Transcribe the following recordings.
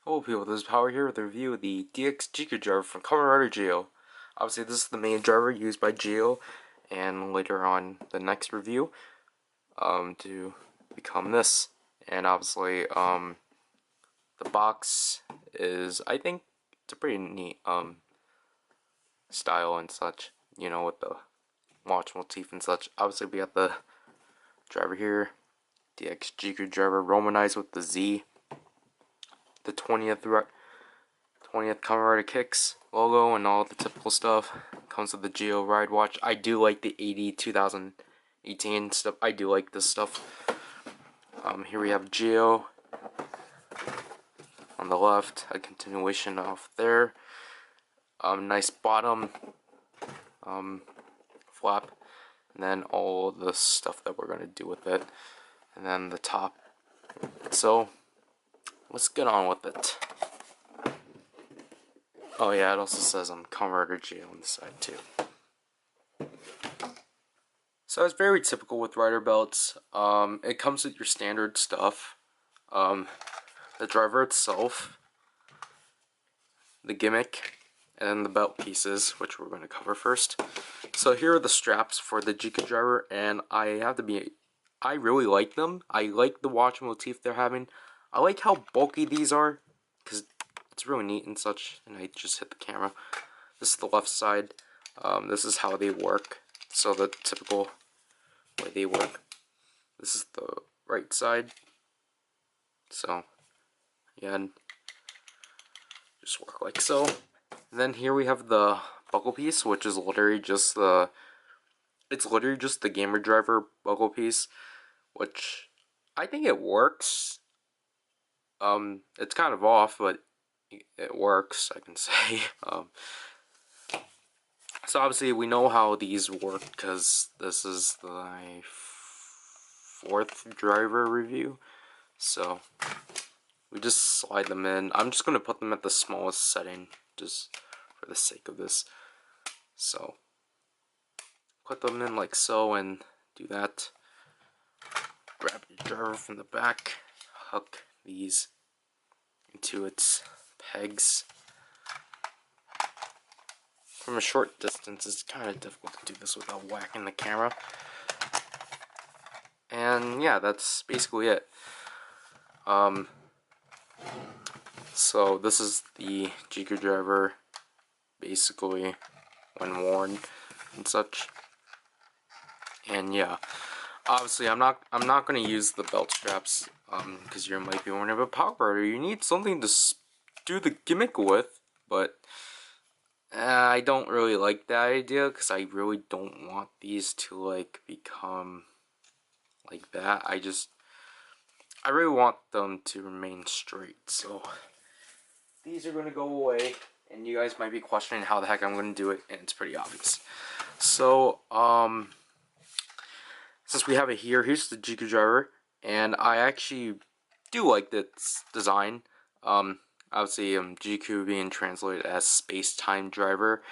Hello people, this is Power here with a review of the DX Ziku Driver from Kamen Rider Zi-O. Obviously this is the main driver used by Zi-O, and later on the next review, to become this. And obviously, the box is, I think, it's a pretty neat, style and such, you know, with the watch motif and such. Obviously we got the driver here, DX Ziku Driver, romanized with the Z, the 20th Kamen Rider Kicks logo and all the typical stuff. Comes with the Zi-O Ride Watch. I do like the 2018 stuff. I do like this stuff. Here we have Zi-O on the left, a continuation off there. Nice bottom flap, and then all the stuff that we're gonna do with it, and then the top. So let's get on with it. Oh yeah, it also says Kamen Rider Zi-O on the side too. So it's very typical with rider belts. It comes with your standard stuff. The driver itself, the gimmick, and then the belt pieces, which we're going to cover first. So here are the straps for the Ziku Driver, and I really like them. I like the watch motif they're having. I like how bulky these are, because it's really neat and such. And I just hit the camera. This is the left side. This is how they work. So the typical way they work. This is the right side. So yeah, just work like so. And then here we have the buckle piece, which is literally just the gamer driver buckle piece, which I think it works. It's kind of off, but it works, I can say. So obviously we know how these work because this is my 4th driver review. So we just slide them in. I'm just going to put them at the smallest setting just for the sake of this. So put them in like so and do that. Grab your driver from the back, hook these into its pegs. From a short distance, it's kind of difficult to do this without whacking the camera. And yeah, that's basically it. So this is the Ziku Driver, basically, when worn and such. And yeah, obviously I'm not gonna use the belt straps, because you might be wondering about PowerRider. You need something to do the gimmick with, but I don't really like that idea because I really don't want these to like become like that. I really want them to remain straight. So these are gonna go away, and you guys might be questioning how the heck I'm gonna do it, and it's pretty obvious. So since we have it here, here's the Ziku Driver, and I actually do like this design. Obviously, Ziku being translated as space-time driver,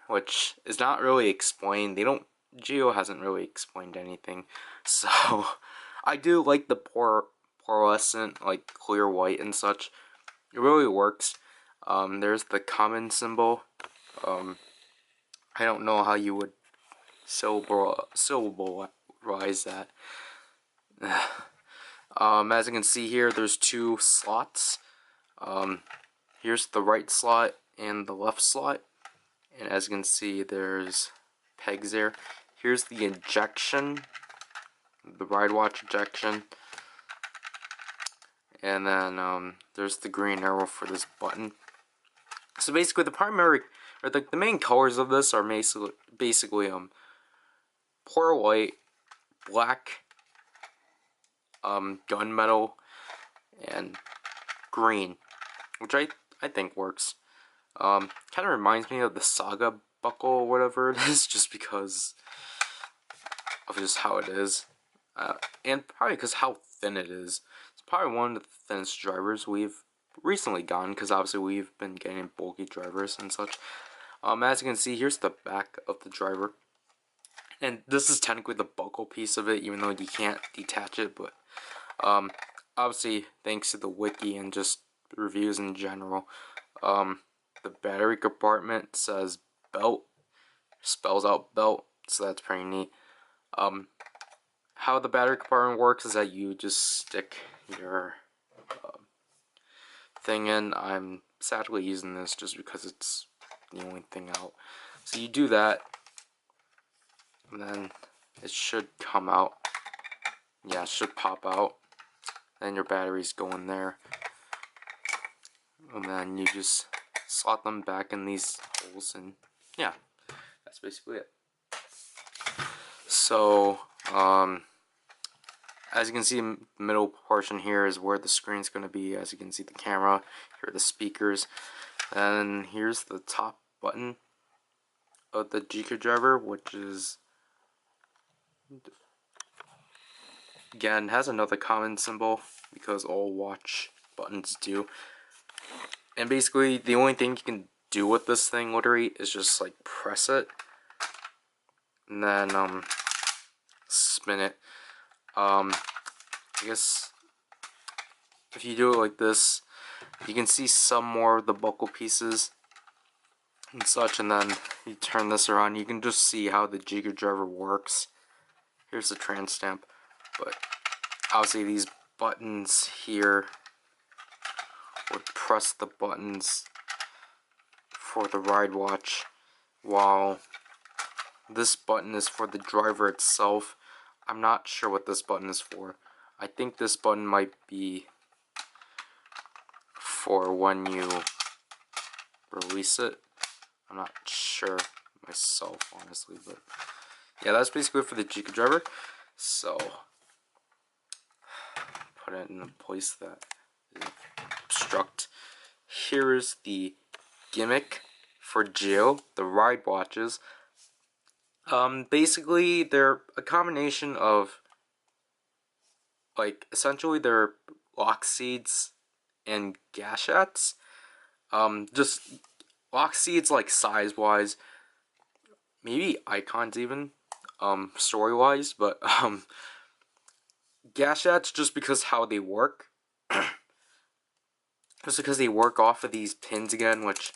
which is not really explained. Zi-O hasn't really explained anything, so I do like the pearlescent, like clear white and such. It really works. There's the common symbol. I don't know how you would syllableize that. As you can see here, there's 2 slots. Here's the right slot and the left slot. And as you can see, there's pegs there. Here's the ejection, the ride watch ejection. And then there's the green arrow for this button. So basically the main colors of this are basically pearl white, black, gunmetal, and green, which I think works. Kind of reminds me of the Saga buckle or whatever it is, just because of just how it is, and probably because how thin it is. It's probably one of the thinnest drivers we've recently gotten, because obviously we've been getting bulky drivers and such. As you can see, here's the back of the driver, and this is technically the buckle piece of it, even though you can't detach it, but obviously thanks to the wiki and just reviews in general, the battery compartment says belt, spells out belt, so that's pretty neat. How the battery compartment works is that you just stick your thing in. I'm sadly using this just because it's the only thing out. So you do that, and then it should come out. Yeah, it should pop out. Then your batteries go in there. And then you just slot them back in these holes, and yeah, that's basically it. So, as you can see, the middle portion here is where the screen's going to be. As you can see, the camera, here are the speakers, and here's the top button of the Ziku Driver, which is, again, has another common symbol, because all watch buttons do. And basically, the only thing you can do with this thing, literally, is just, like, press it, and then, spin it. I guess, if you do it like this, you can see some more of the buckle pieces and such, and then you turn this around, you can just see how the Ziku Driver works. Here's the trans stamp, but obviously these buttons here would press the buttons for the ride watch, while this button is for the driver itself. I'm not sure what this button is for. I think this button might be for when you release it. I'm not sure myself, honestly, but yeah, that's basically for the Ziku Driver. So, put it in a place that is obstruct. Here is the gimmick for Zi-O, the ride watches. Basically, they're a combination of, like, essentially they're lock seeds and gâchettes. Just lock seeds, like, size-wise, maybe icons even, story-wise, but, gâchettes just because how they work. Just because they work off of these pins again, which,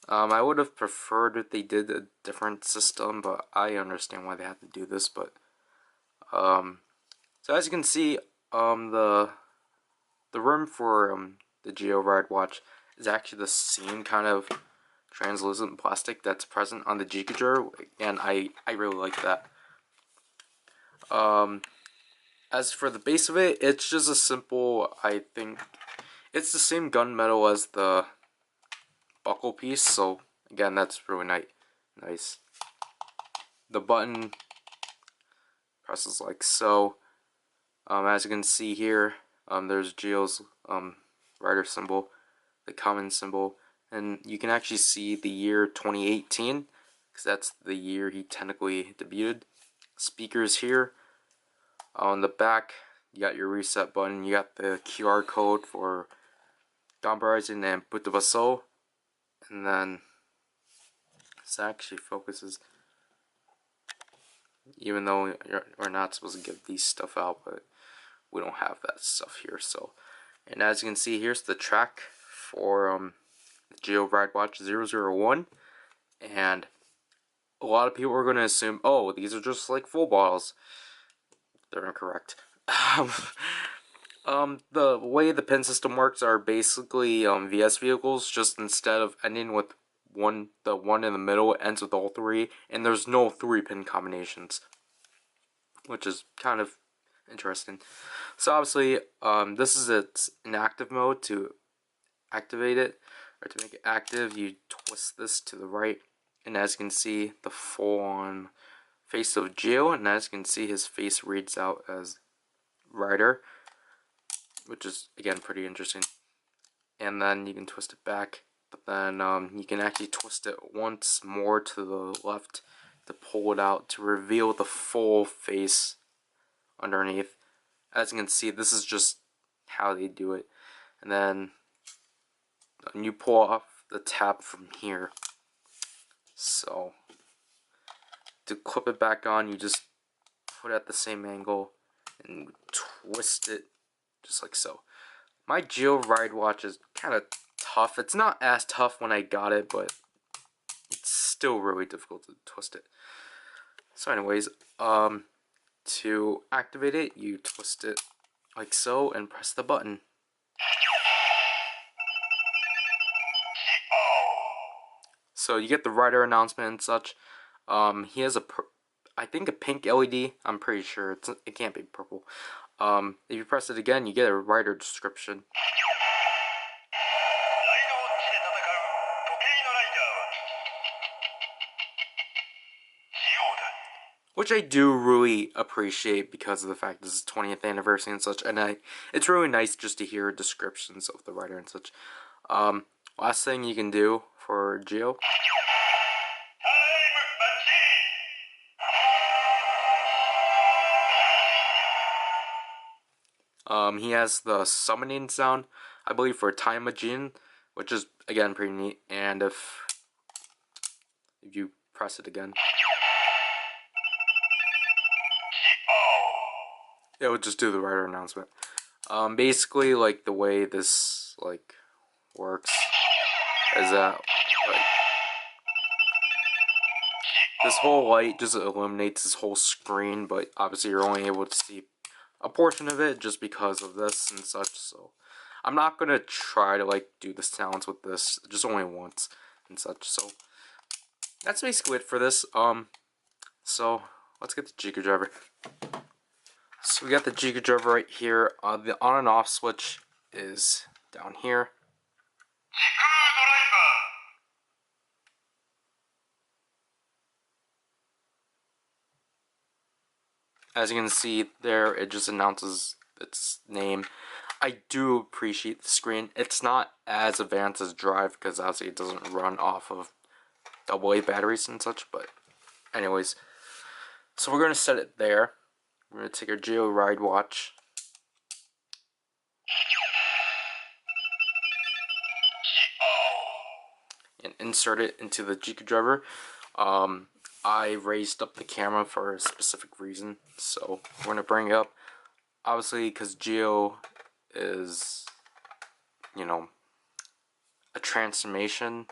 I would have preferred if they did a different system, but I understand why they have to do this, but, so as you can see, the rim for, the Zi-O Ride Watch is actually the same kind of translucent plastic that's present on the Ziku Driver, and I really like that. As for the base of it, it's just a simple, I think, it's the same gunmetal as the buckle piece, so again, that's really nice. The button presses like so. As you can see here, there's Zi-O's rider symbol, the common symbol, and you can actually see the year 2018, because that's the year he technically debuted. Speakers here. On the back, you got your reset button, you got the QR code for Kamen and Butobaso, and then this actually focuses, even though we're not supposed to give these stuff out, but we don't have that stuff here. So, and as you can see, here's the track for the Zi-O Ride Watch 001, and a lot of people are going to assume, oh, these are just like full bottles. They're incorrect. The way the pin system works are basically VS vehicles, just instead of ending with the one in the middle, it ends with all three, and there's no 3-pin combinations, which is kind of interesting. So obviously, this is its inactive mode. To activate it, or to make it active, you twist this to the right, and as you can see, the full-on face of Zi-O, and as you can see, his face reads out as Rider, which is, again, pretty interesting. And then you can twist it back, but then you can actually twist it once more to the left to pull it out to reveal the full face underneath. As you can see, this is just how they do it. And then you pull off the tab from here. So to clip it back on, you just put it at the same angle and twist it just like so. My Zi-O ride watch is kind of tough. It's not as tough when I got it, but it's still really difficult to twist it. So anyways, to activate it, you twist it like so and press the button. So you get the rider announcement and such. He has I think a pink LED. I'm pretty sure it can't be purple. If you press it again, you get a rider description. Which I do really appreciate because of the fact this is 20th anniversary and such, and it's really nice just to hear descriptions of the rider and such. Last thing you can do for Zi-O. He has the summoning sound, I believe, for Time Machine, which is again pretty neat. And if you press it again, it would just do the rider announcement. Basically, like the way this works is that this whole light just illuminates this whole screen, but obviously you're only able to see a portion of it just because of this and such. So I'm not gonna try to do the sounds with this just only once and such. So that's basically it for this. So let's get the Ziku Driver. So we got the Ziku Driver right here. The on and off switch is down here. As you can see there, it just announces its name. I do appreciate the screen. It's not as advanced as Drive because obviously it doesn't run off of AA batteries and such, but anyways. So we're going to set it there. We're going to take our Zi-O ride watch. And insert it into the Ziku Driver. I raised up the camera for a specific reason, so we're going to bring it up. Obviously, because Zi-O is, a transformation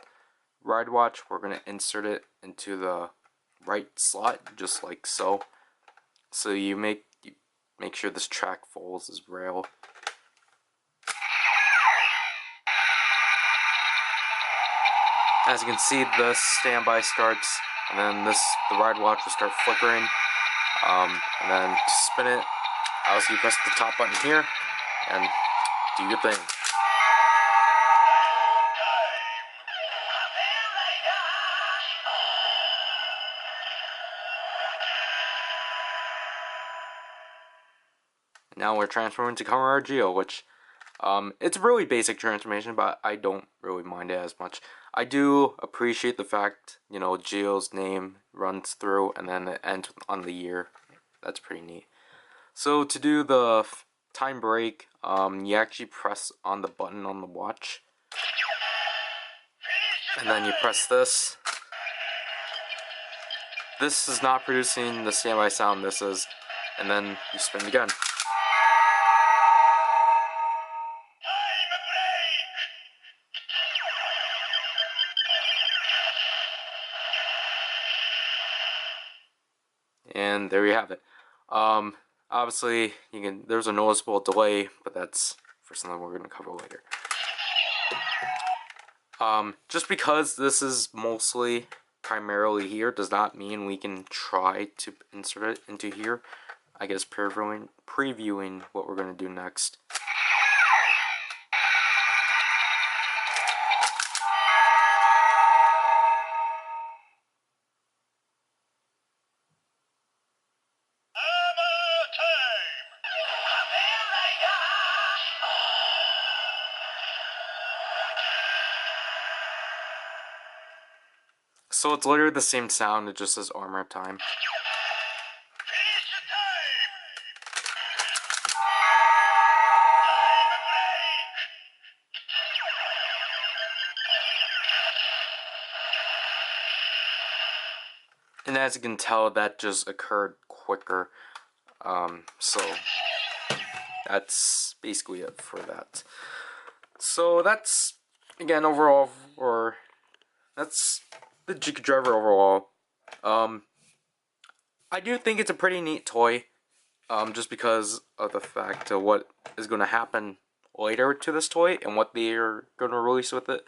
ride watch, we're going to insert it into the right slot, just like so. So you make sure this track follows this rail. As you can see, the standby starts, and then the ride watch will start flickering, and then to spin it, obviously you press the top button here, and do your thing. Now we're transforming to Kamen Rider Zi-O, which it's a really basic transformation, but I don't really mind it as much. I do appreciate the fact, Zi-O's name runs through and then it ends on the year. That's pretty neat. So to do the time break, you actually press on the button on the watch. And then you press this. This is not producing the standby sound, this is. And then you spin again. And there you have it. Obviously, there's a noticeable delay, but that's for something we're going to cover later. Just because this is primarily here does not mean we can try to insert it into here. I guess previewing what we're going to do next. So it's literally the same sound, it just says armor time. And as you can tell, that just occurred quicker. So that's basically it for that. So that's, again, overall, or that's the Ziku Driver overall. I do think it's a pretty neat toy, just because of the fact of what is going to happen later to this toy and what they're going to release with it.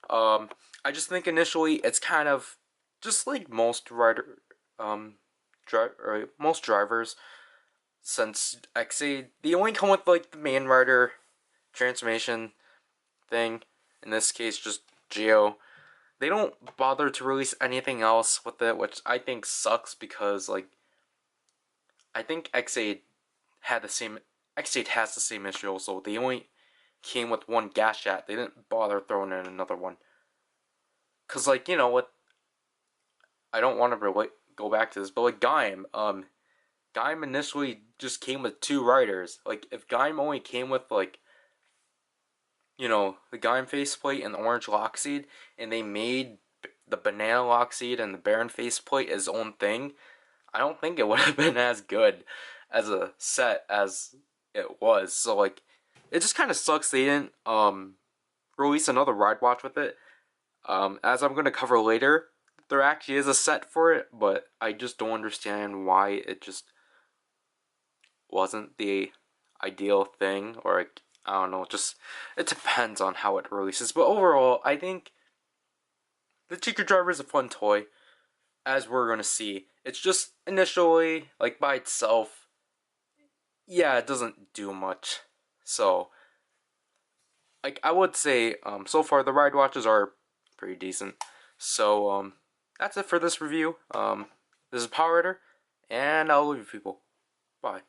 I just think initially it's kind of just like most most drivers, since XA, they only come with like the main rider transformation thing. In this case, just Zi-O. They don't bother to release anything else with it, which I think sucks because like I think X8 has the same issue also. They only came with one gas shot. They didn't bother throwing in another one. Cause like, you know what, I don't want to go back to this, but like Gaim initially just came with 2 riders. Like if Gaim only came with like, you know, the Gaim faceplate and the orange Lockseed, and they made the banana Lockseed and the Baron faceplate his own thing, I don't think it would have been as good as a set as it was. So like, it just kind of sucks they didn't release another ride watch with it. As I'm gonna cover later, there actually is a set for it, but I just don't understand why it just wasn't the ideal thing, or like, I don't know, just it depends on how it releases. But overall, I think the Ziku Driver is a fun toy, as we're gonna see. It's just initially, like by itself, yeah, it doesn't do much. So, like I would say, so far the ride watches are pretty decent. So, that's it for this review. This is PowerRider, and I'll leave you people. Bye.